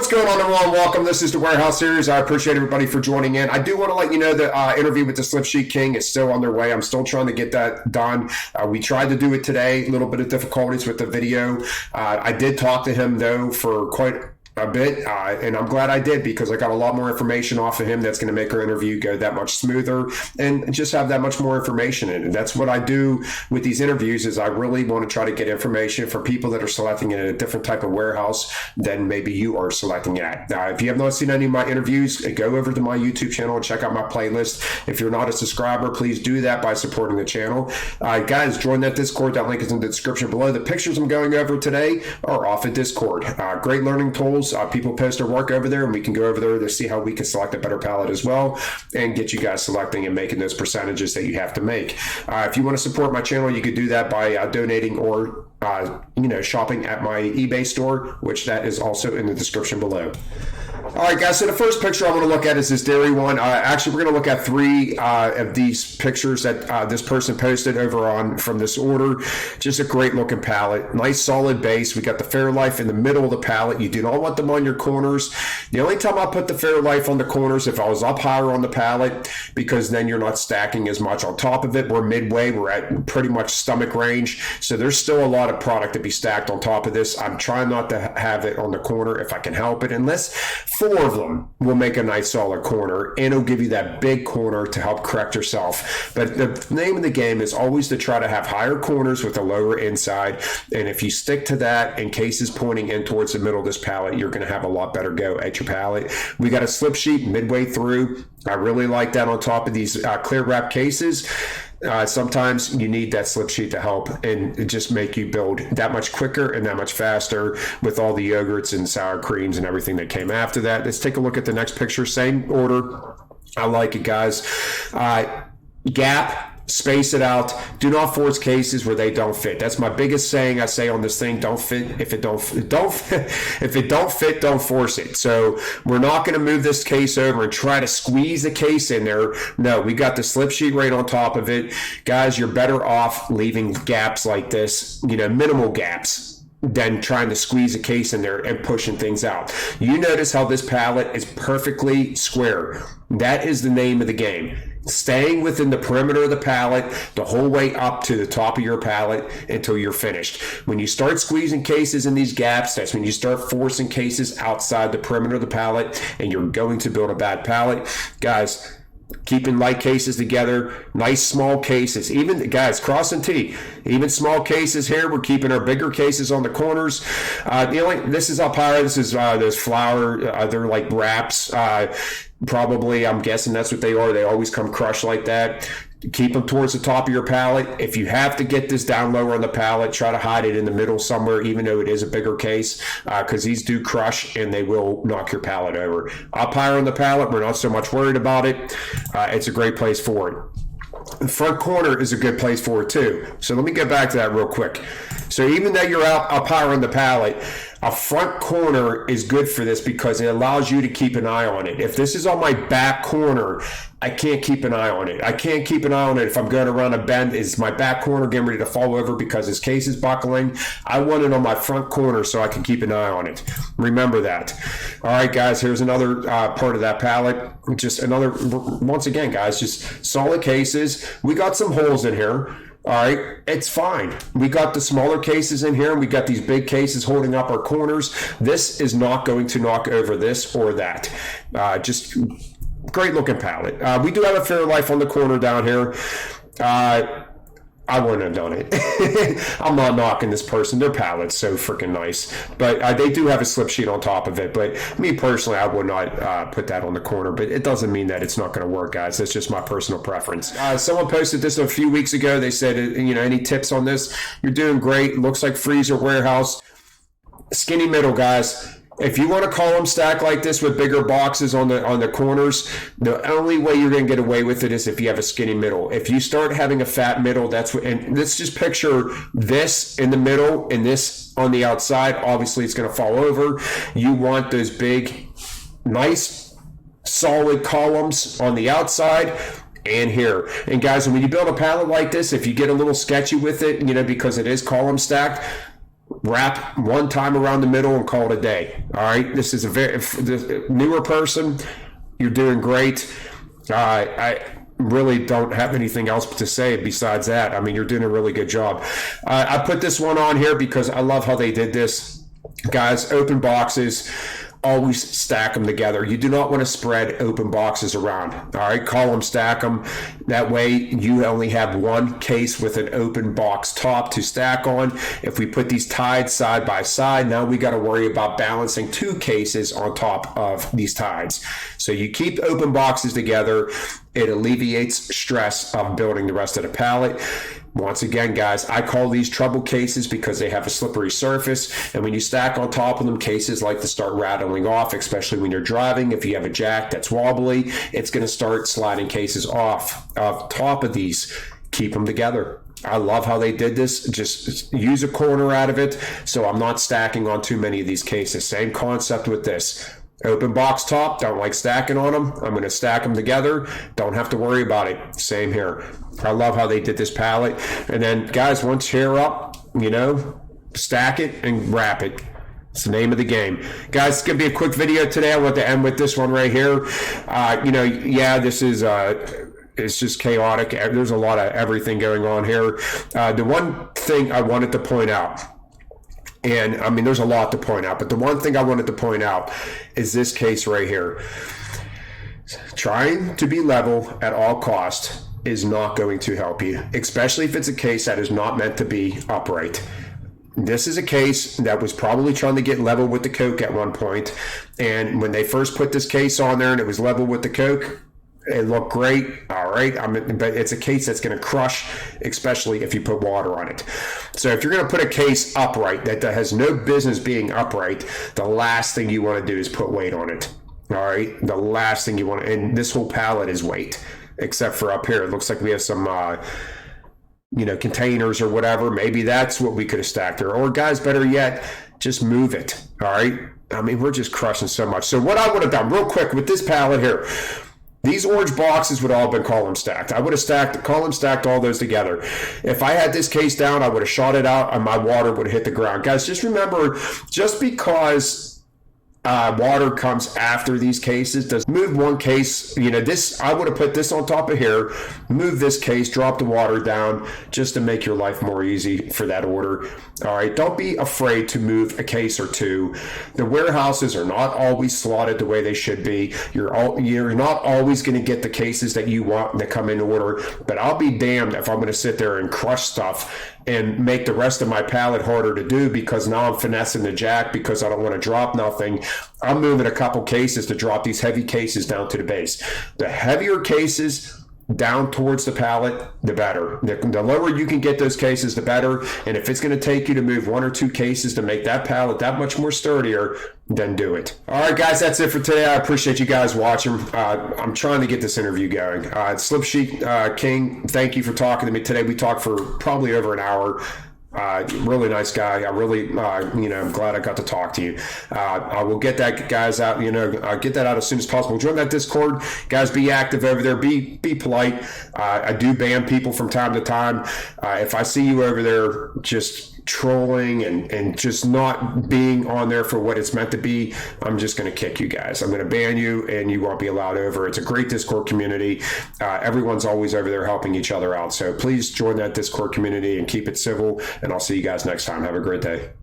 What's going on, everyone? Welcome. This is the Warehouse Series. I appreciate everybody for joining in. I do want to let you know that interview with the Slip Sheet King is still on their way. I'm still trying to get that done. We tried to do it today. A little bit of difficulties with the video. I did talk to him, though, for quite a bit, and I'm glad I did because I got a lot more information off of him that's going to make our interview go that much smoother and just have that much more information in it. That's what I do with these interviews is I really want to try to get information for people that are selecting in a different type of warehouse than maybe you are selecting at. Now, if you have not seen any of my interviews, go over to my YouTube channel and check out my playlist. If you're not a subscriber, please do that by supporting the channel. Guys, join that Discord. That link is in the description below. The pictures I'm going over today are off of Discord. Great learning tools. People post their work over there, and we can go over there to see how we can select a better pallet as well and get you guys selecting and making those percentages that you have to make. If you want to support my channel, you could do that by donating or shopping at my eBay store, which that is also in the description below. All right, guys, so the first picture I want to look at is this dairy one. Actually, we're going to look at three of these pictures that this person posted over on from this order. Just a great looking pallet. Nice solid base. We got the Fairlife in the middle of the pallet. You do not want them on your corners. The only time I put the Fairlife on the corners if I was up higher on the pallet, because then you're not stacking as much on top of it. We're midway. We're at pretty much stomach range. So there's still a lot of product to be stacked on top of this. I'm trying not to have it on the corner if I can help it, unless 4 of them will make a nice solid corner, and it'll give you that big corner to help correct yourself. But the name of the game is always to try to have higher corners with a lower inside, and if you stick to that and cases pointing in towards the middle of this pallet, you're going to have a lot better go at your pallet. We got a slip sheet midway through. I really like that on top of these clear wrap cases. Sometimes you need that slip sheet to help and just make you build that much quicker and that much faster with all the yogurts and sour creams and everything that came after that. Let's take a look at the next picture. Same order. I like it, guys. Gap. Space it out. Do not force cases where they don't fit. That's my biggest saying I say on this thing. Don't fit if it don't if it don't fit, don't force it. So we're not going to move this case over and try to squeeze the case in there. No, we got the slip sheet right on top of it. Guys, you're better off leaving gaps like this, minimal gaps, than trying to squeeze a case in there and pushing things out. You notice how this pallet is perfectly square. That is the name of the game. Staying within the perimeter of the pallet the whole way up to the top of your pallet until you're finished. When you start squeezing cases in these gaps, that's when you start forcing cases outside the perimeter of the pallet, and you're going to build a bad pallet. Guys, keeping light cases together, nice small cases. Even, guys, cross and T, even small cases here. We're keeping our bigger cases on the corners. This is up higher. This is those flour. They're like wraps. Probably, I'm guessing that's what they are. They always come crushed like that. Keep them towards the top of your pallet. If you have to get this down lower on the pallet, try to hide it in the middle somewhere, even though it is a bigger case, because these do crush and they will knock your pallet over. Up higher on the pallet, we're not so much worried about it. It's a great place for it. The front corner is a good place for it too. So let me get back to that real quick. So even though you're up higher on the pallet, a front corner is good for this because it allows you to keep an eye on it. If this is on my back corner, I can't keep an eye on it. I can't keep an eye on it if I'm going around a bend. Is my back corner getting ready to fall over because this case is buckling? I want it on my front corner so I can keep an eye on it. Remember that. All right, guys, here's another part of that pallet. Just another, once again, guys, just solid cases. We got some holes in here. All right, it's fine. We got the smaller cases in here, and we got these big cases holding up our corners. This is not going to knock over this or that. Just great looking pallet. We do have a Fairlife on the corner down here. I wouldn't have done it. I'm not knocking this person. Their pallet's so freaking nice. But they do have a slip sheet on top of it. But me personally, I would not put that on the corner. But it doesn't mean that it's not going to work, guys. That's just my personal preference. Someone posted this a few weeks ago. They said, any tips on this? You're doing great. Looks like freezer warehouse. Skinny middle, guys. If you want to column stack like this with bigger boxes on the corners, the only way you're going to get away with it is if you have a skinny middle. If you start having a fat middle, that's what, and let's just picture this in the middle and this on the outside. Obviously, it's going to fall over. You want those big, nice, solid columns on the outside and here. And guys, when you build a pallet like this, if you get a little sketchy with it, because it is column stacked, wrap one time around the middle and call it a day. All right, this is a very newer person. You're doing great. I really don't have anything else to say besides that. I mean, you're doing a really good job. I put this one on here because I love how they did this. Guys, open boxes, always stack them together. You do not want to spread open boxes around. All right, call them, stack them. That way you only have one case with an open box top to stack on. If we put these tied side by side, now we got to worry about balancing two cases on top of these tides. So you keep open boxes together. It alleviates stress of building the rest of the pallet. Once again, guys, I call these trouble cases because they have a slippery surface, and when you stack on top of them, cases like to start rattling off, especially when you're driving. If you have a jack that's wobbly, it's going to start sliding cases off of top of these. Keep them together. I love how they did this. Just use a corner out of it so I'm not stacking on too many of these cases. Same concept with this. Open box top, don't like stacking on them. I'm going to stack them together. Don't have to worry about it. Same here. I love how they did this pallet. And then, guys, once you're up, stack it and wrap it. It's the name of the game. Guys, it's going to be a quick video today. I want to end with this one right here. This is... it's just chaotic. There's a lot of everything going on here. The one thing I wanted to point out, and I mean, there's a lot to point out, but the one thing I wanted to point out is this case right here. Trying to be level at all costs is not going to help you, especially if it's a case that is not meant to be upright. This is a case that was probably trying to get level with the Coke at one point, and when they first put this case on there and it was level with the Coke, it looked great, all right. But it's a case that's going to crush, especially if you put water on it. So if you're going to put a case upright that has no business being upright, the last thing you want to do is put weight on it. All right, the last thing you want to, and this whole pallet is weight, except for up here. It looks like we have some, containers or whatever. Maybe that's what we could have stacked there. Or guys, better yet, just move it. All right. I mean, we're just crushing so much. So what I would have done real quick with this pallet here. These orange boxes would all have been column stacked. I would have column stacked all those together. If I had this case down, I would have shot it out and my water would have hit the ground. Guys, just remember, just because water comes after these cases, does move one case, this, I would have put this on top of here, move this case, drop the water down just to make your life more easy for that order. All right, don't be afraid to move a case or two. The warehouses are not always slotted the way they should be. You're not always going to get the cases that you want that come in order, but I'll be damned if I'm going to sit there and crush stuff and make the rest of my pallet harder to do because now I'm finessing the jack because I don't want to drop nothing. I'm moving a couple cases to drop these heavy cases down to the base. The heavier cases down towards the pallet, the better. The lower you can get those cases, the better. And if it's going to take you to move one or two cases to make that pallet that much more sturdier, then do it. All right, guys, that's it for today. I appreciate you guys watching. I'm trying to get this interview going. Slip Sheet King, thank you for talking to me today. We talked for probably over an hour. Really nice guy. I really, I'm glad I got to talk to you. I will get that guys out, get that out as soon as possible. Join that Discord, guys. Be active over there. Be polite. I do ban people from time to time. If I see you over there, just trolling and just not being on there for what it's meant to be, I'm just going to kick you guys. I'm going to ban you and you won't be allowed over. It's a great Discord community. Everyone's always over there helping each other out. So please join that Discord community and keep it civil. And I'll see you guys next time. Have a great day.